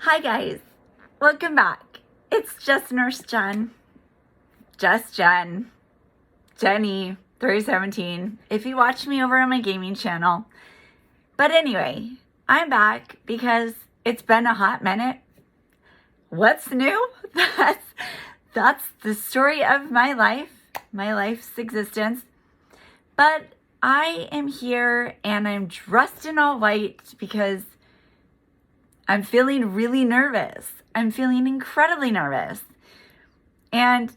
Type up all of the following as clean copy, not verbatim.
Hi guys, welcome back. It's just Nurse Jen, JustJen, Jenny 317 if you watch me over on my gaming channel. But anyway, I'm back because it's been a hot minute. What's new? That's the story of my life's existence. But I am here and I'm dressed in all white because I'm feeling really nervous. I'm feeling incredibly nervous. And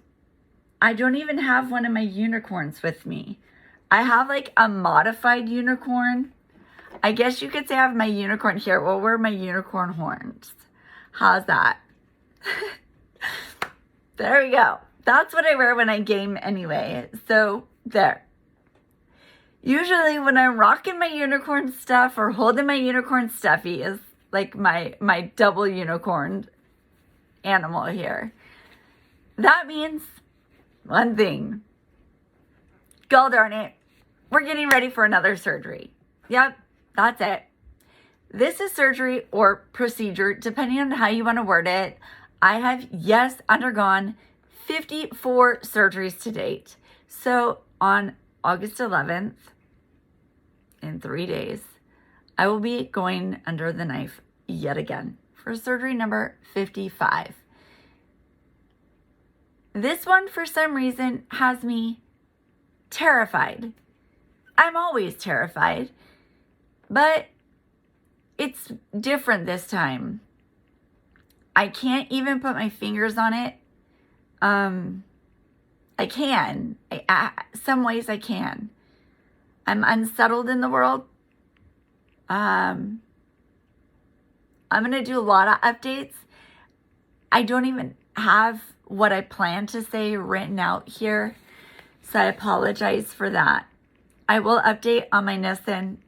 I don't even have one of my unicorns with me. I have like a modified unicorn. I guess you could say I have my unicorn here. Well, where are my unicorn horns? How's that? There we go. That's what I wear when I game anyway. So there. Usually when I'm rocking my unicorn stuff or holding my unicorn stuffies, like my double unicorn animal here, that means one thing. God darn it. We're getting ready for another surgery. Yep, that's it. This is surgery or procedure, depending on how you want to word it. I have, yes, undergone 54 surgeries to date. So on August 11th, in 3 days, I will be going under the knife yet again for surgery number 55. This one, for some reason, has me terrified. I'm always terrified, but it's different this time. I can't even put my fingers on it. I can. Some ways I can. I'm unsettled in the world. I'm going to do a lot of updates. I don't even have what I plan to say written out here, so I apologize for that. I will update on my Nissen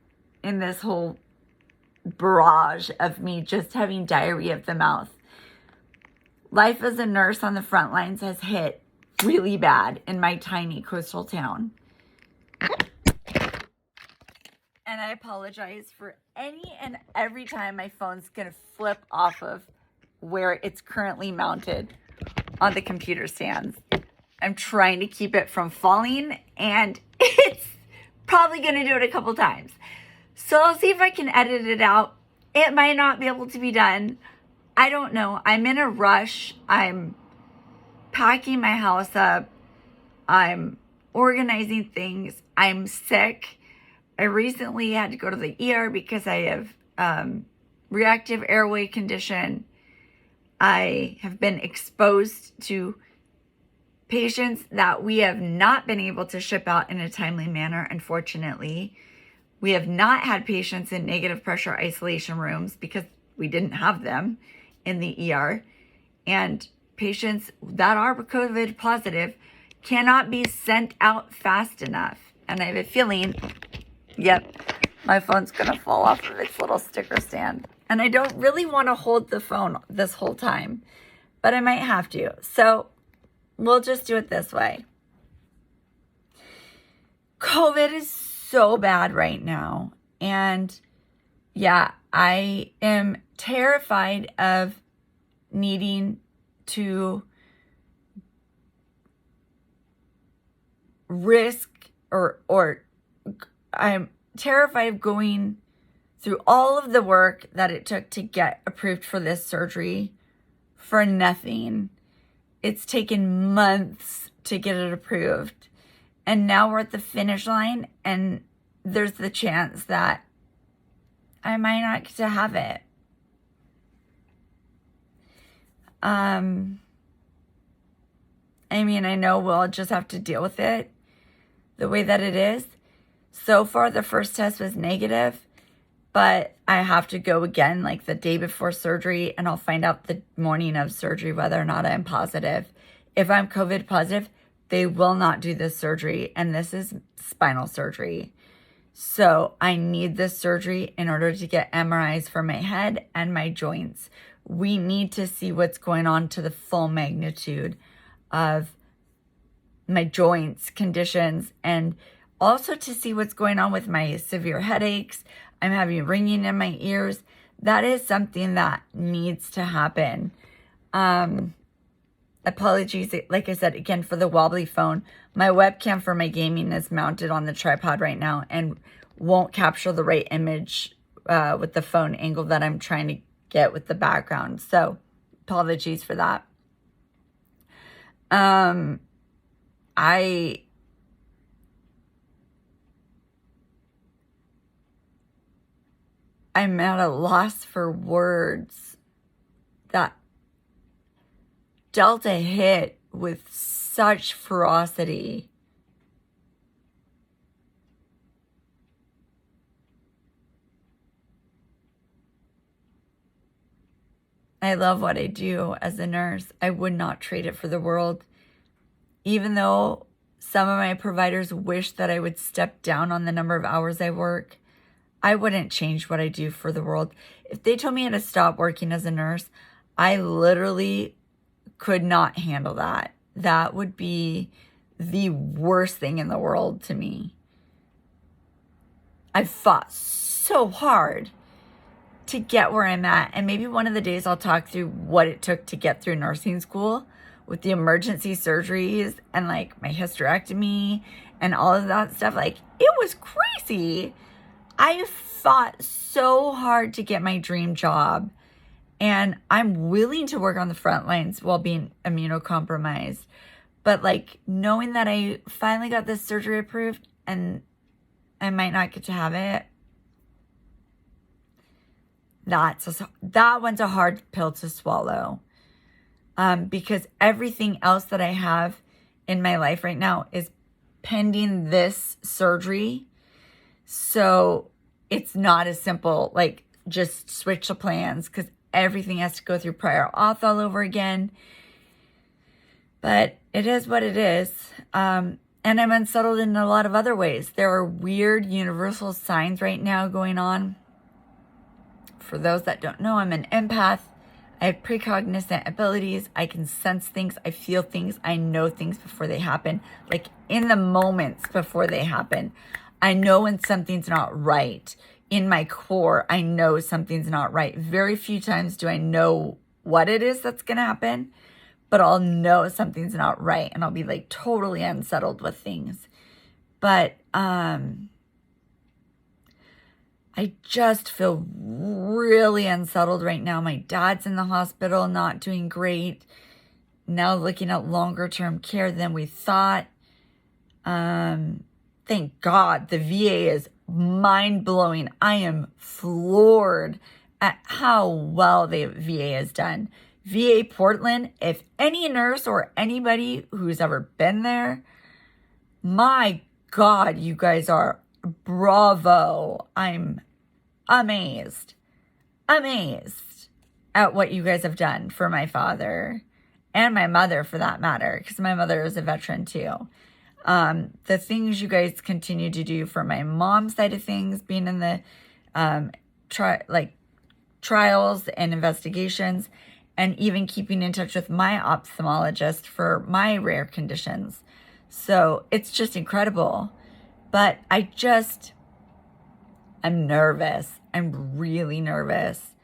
in this whole barrage of me just having diarrhea of the mouth. Life as a nurse on the front lines has hit really bad in my tiny coastal town. And I apologize for any and every time my phone's going to flip off of where it's currently mounted on the computer stands. I'm trying to keep it from falling, and it's probably going to do it a couple times. So I'll see if I can edit it out. It might not be able to be done. I don't know. I'm in a rush. I'm packing my house up. I'm organizing things. I'm sick. I recently had to go to the ER because I have reactive airway condition. I have been exposed to patients that we have not been able to ship out in a timely manner, unfortunately. We have not had patients in negative pressure isolation rooms because we didn't have them in the ER. And patients that are COVID positive cannot be sent out fast enough. And I have a feeling, yep, my phone's going to fall off of its little sticker stand. And I don't really want to hold the phone this whole time, but I might have to. So we'll just do it this way. COVID is so bad right now. And yeah, I am terrified of needing to risk or I'm terrified of going through all of the work that it took to get approved for this surgery for nothing. It's taken months to get it approved. And now we're at the finish line, and there's the chance that I might not get to have it. I mean, I know we'll just have to deal with it the way that it is. So far, the first test was negative, but I have to go again like the day before surgery, and I'll find out the morning of surgery whether or not I'm positive. If I'm COVID positive, they will not do this surgery, and this is spinal surgery. So I need this surgery in order to get MRIs for my head and my joints. We need to see what's going on to the full magnitude of my joints conditions, and also to see what's going on with my severe headaches. I'm having ringing in my ears. that is something that needs to happen. Apologies, like I said, again, for the wobbly phone. My webcam for my gaming is mounted on the tripod right now and won't capture the right image with the phone angle that I'm trying to get with the background. So apologies for that. I'm at a loss for words. That Delta hit with such ferocity. I love what I do as a nurse. I would not trade it for the world. Even though some of my providers wish that I would step down on the number of hours I work, I wouldn't change what I do for the world. If they told me I had to stop working as a nurse, I literally could not handle that. That would be the worst thing in the world to me. I've fought so hard to get where I'm at. And maybe one of the days I'll talk through what it took to get through nursing school with the emergency surgeries and like my hysterectomy and all of that stuff. Like, it was crazy. I fought so hard to get my dream job, and I'm willing to work on the front lines while being immunocompromised. But like, knowing that I finally got this surgery approved and I might not get to have it, that one's a hard pill to swallow. Because everything else that I have in my life right now is pending this surgery. So it's not as simple, like just switch the plans, because everything has to go through prior auth all over again. But it is what it is. And I'm unsettled in a lot of other ways. There are weird universal signs right now going on. For those that don't know, I'm an empath. I have precognizant abilities. I can sense things. I feel things. I know things before they happen. Like in the moments before they happen. I know when something's not right. In my core, I know something's not right. Very few times do I know what it is that's going to happen. But I'll know something's not right. And I'll be like totally unsettled with things. But I just feel really unsettled right now. My dad's in the hospital, not doing great. Now looking at longer term care than we thought. Thank God the VA is mind-blowing. I am floored at how well the VA has done. VA Portland, if any nurse or anybody who's ever been there, my God, you guys are bravo. I'm amazed at what you guys have done for my father and my mother, for that matter, because my mother is a veteran too. The things you guys continue to do for my mom's side of things, being in the trials and investigations, and even keeping in touch with my ophthalmologist for my rare conditions. So it's just incredible. But I'm nervous. I'm really nervous.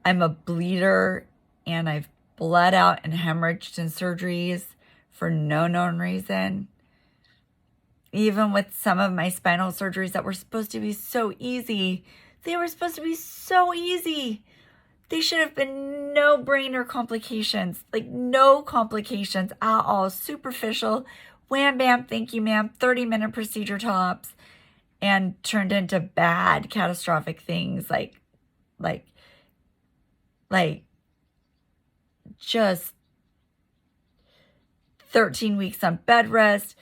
I'm a bleeder, and I've bled out and hemorrhaged in surgeries for no known reason. Even with some of my spinal surgeries that were supposed to be so easy. They were supposed to be so easy. They should have been no-brainer complications. Like, no complications at all. Superficial. Wham, bam, thank you, ma'am. 30-minute procedure tops. And turned into bad, catastrophic things. Like just 13 weeks on bed rest.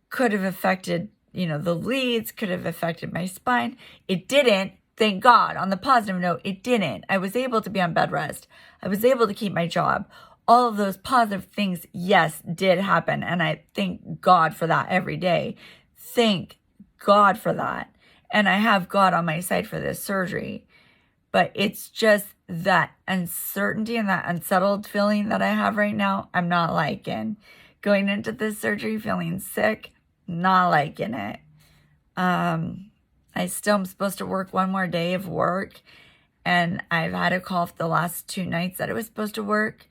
Could have affected, the leads. Could have affected my spine. It didn't. Thank God. On the positive note, it didn't. I was able to be on bed rest. I was able to keep my job. All of those positive things, yes, did happen. And I thank God for that every day. Thank God for that. And I have God on my side for this surgery. But it's just that uncertainty and that unsettled feeling that I have right now, I'm not liking. Going into this surgery feeling sick, not liking it. I still am supposed to work one more day of work. and I've had a cough the last 2 nights that it was supposed to work.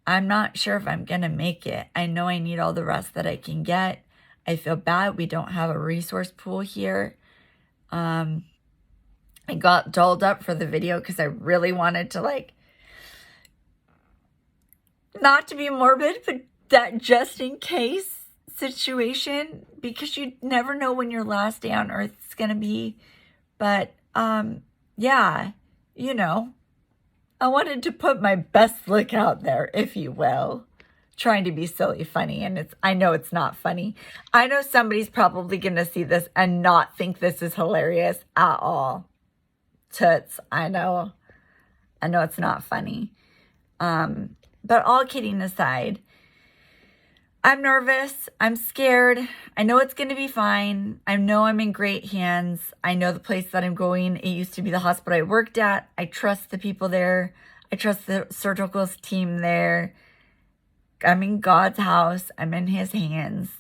I'm not sure if I'm going to make it. I know I need all the rest that I can get. I feel bad we don't have a resource pool here. I got dolled up for the video because I really wanted to, like, not to be morbid, but that just in case situation, because you never know when your last day on earth is going to be. But, yeah, you know, I wanted to put my best look out there, if you will, trying to be silly funny. And I know it's not funny. I know somebody's probably going to see this and not think this is hilarious at all. Toots, I know it's not funny. But all kidding aside, I'm nervous. I'm scared. I know it's going to be fine. I know I'm in great hands. I know the place that I'm going, it used to be the hospital I worked at. I trust the people there. I trust the surgical team there. I'm in God's house. I'm in his hands.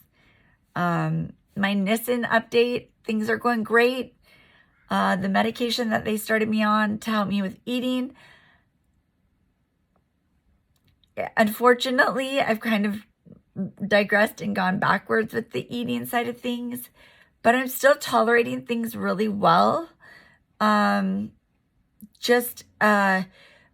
My Nissen update, things are going great. The medication that they started me on to help me with eating, unfortunately, I've kind of digressed and gone backwards with the eating side of things, but I'm still tolerating things really well.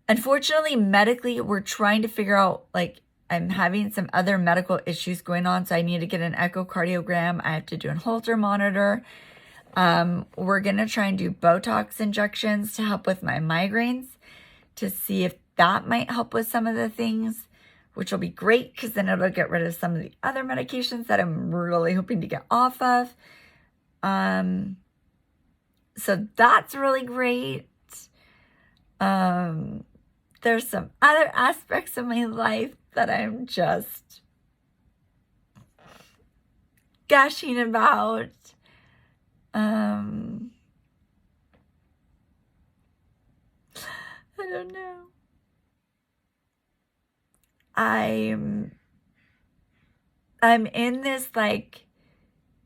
Unfortunately, medically, we're trying to figure out, like, I'm having some other medical issues going on, so I need to get an echocardiogram. I have to do a Holter monitor. We're going to try and do Botox injections to help with my migraines to see if that might help with some of the things, which will be great because then it'll get rid of some of the other medications that I'm really hoping to get off of. So that's really great. There's some other aspects of my life that I'm just gushing about. I don't know. I'm in this, like,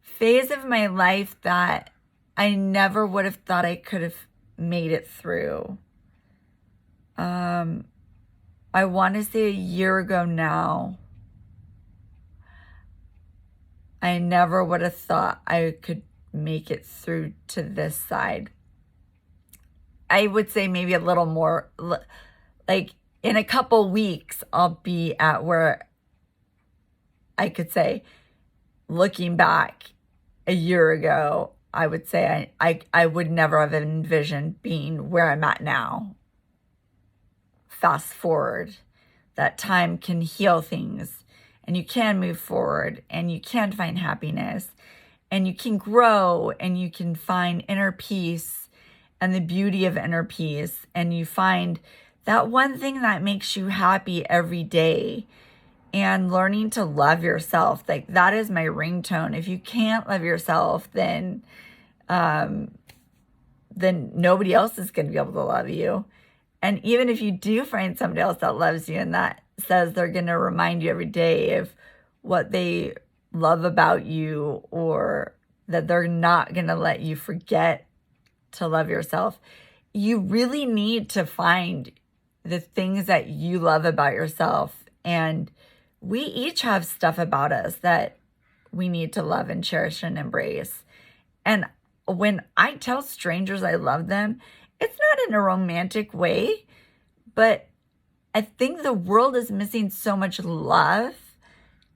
phase of my life that I never would have thought I could have made it through. I want to say a year ago now, I never would have thought I could make it through to this side. I would say maybe a little more, like, in a couple weeks, I'll be at where I could say, looking back a year ago, I would say I would never have envisioned being where I'm at now. Fast forward, that time can heal things, and you can move forward, and you can find happiness, and you can grow, and you can find inner peace and the beauty of inner peace, and you find that one thing that makes you happy every day, and learning to love yourself. Like, that is my ringtone. If you can't love yourself, then nobody else is going to be able to love you. And even if you do find somebody else that loves you and that says they're going to remind you every day of what they love about you, or that they're not going to let you forget to love yourself, you really need to find the things that you love about yourself. And we each have stuff about us that we need to love and cherish and embrace. And when I tell strangers I love them, it's not in a romantic way, but I think the world is missing so much love,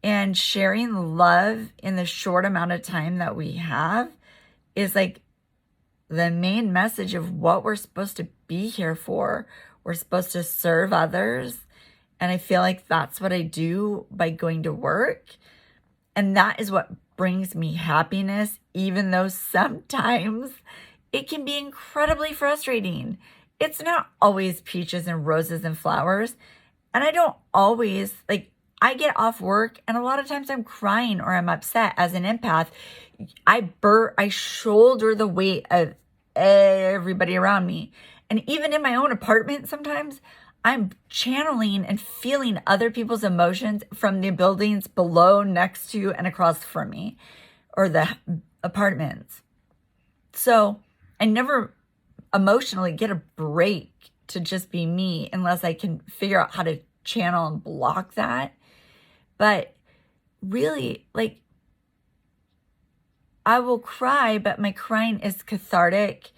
and sharing love in the short amount of time that we have is like the main message of what we're supposed to be here for. We're supposed to serve others. And I feel like that's what I do by going to work. And that is what brings me happiness, even though sometimes it can be incredibly frustrating. It's not always peaches and roses and flowers. And I don't always, like, I get off work and a lot of times I'm crying or I'm upset. As an empath, I shoulder the weight of everybody around me. And even in my own apartment, sometimes I'm channeling and feeling other people's emotions from the buildings below, next to, and across from me, or the apartments. So I never emotionally get a break to just be me unless I can figure out how to channel and block that. But really, like, I will cry, but my crying is cathartic.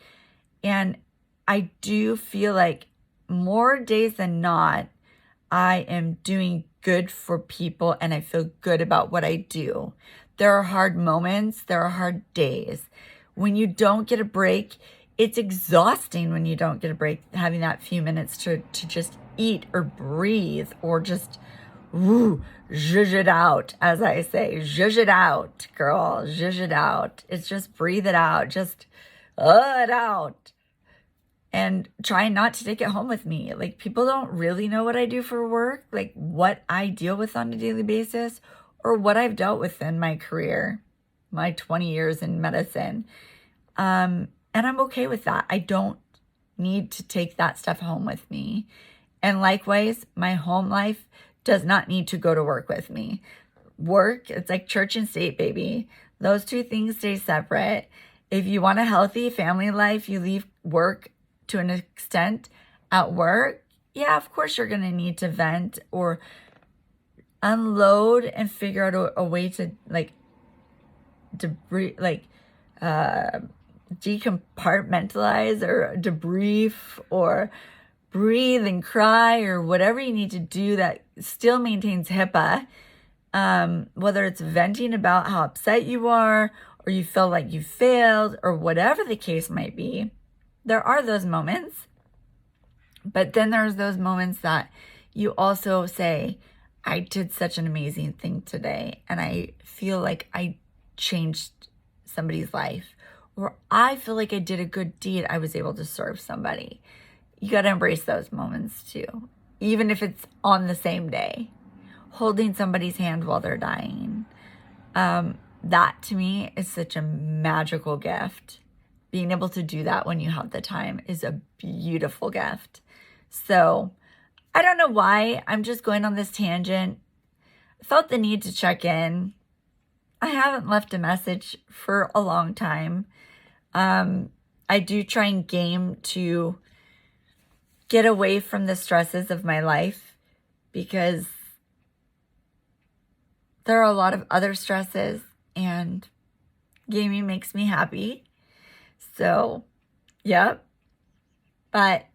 And I do feel like more days than not, I am doing good for people and I feel good about what I do. There are hard moments. There are hard days. When you don't get a break, it's exhausting when you don't get a break, having that few minutes to just eat or breathe or just zhuzh it out, as I say. Zhuzh it out, girl. Zhuzh it out. It's just breathe it out. Just it out. And try not to take it home with me. Like, people don't really know what I do for work, like what I deal with on a daily basis or what I've dealt with in my career, my 20 years in medicine. And I'm okay with that. I don't need to take that stuff home with me. And likewise, my home life does not need to go to work with me. Work, it's like church and state, baby. Those two things stay separate. If you want a healthy family life, you leave work to an extent at work. Yeah, of course you're going to need to vent or unload and figure out a way to decompartmentalize or debrief or breathe and cry or whatever you need to do that still maintains HIPAA. Whether it's venting about how upset you are or you feel like you failed or whatever the case might be, there are those moments. But then there's those moments that you also say, I did such an amazing thing today and I feel like I changed somebody's life, or I feel like I did a good deed. I was able to serve somebody. You got to embrace those moments too, even if it's on the same day. Holding somebody's hand while they're dying. That to me is such a magical gift. Being able to do that when you have the time is a beautiful gift. So I don't know why I'm just going on this tangent. I felt the need to check in. I haven't left a message for a long time. I do try and game to get away from the stresses of my life because there are a lot of other stresses and gaming makes me happy. So, yep. But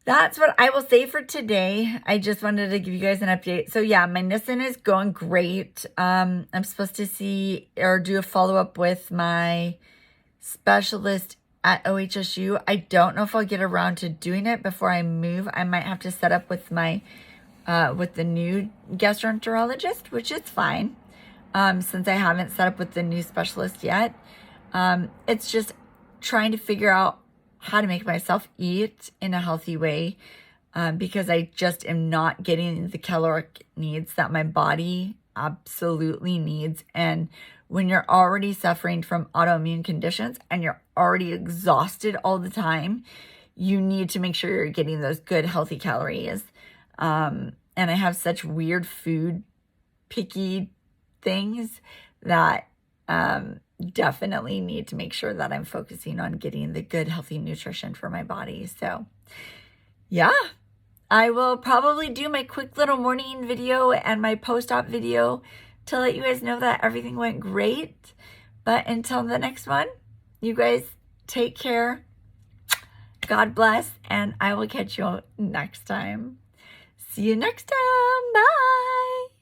that's what I will say for today. I just wanted to give you guys an update. So yeah, my Nissen is going great. I'm supposed to see or do a follow-up with my specialist at OHSU. I don't know if I'll get around to doing it before I move. I might have to set up with my with the new gastroenterologist, which is fine, since I haven't set up with the new specialist yet. It's just trying to figure out how to make myself eat in a healthy way, because I just am not getting the caloric needs that my body absolutely needs. And when you're already suffering from autoimmune conditions and you're already exhausted all the time, you need to make sure you're getting those good healthy calories. And I have such weird food picky things that definitely need to make sure that I'm focusing on getting the good healthy nutrition for my body. So yeah, I will probably do my quick little morning video and my post-op video to let you guys know that everything went great. But until the next one, you guys take care. God bless, and I will catch you next time. See you next time. Bye.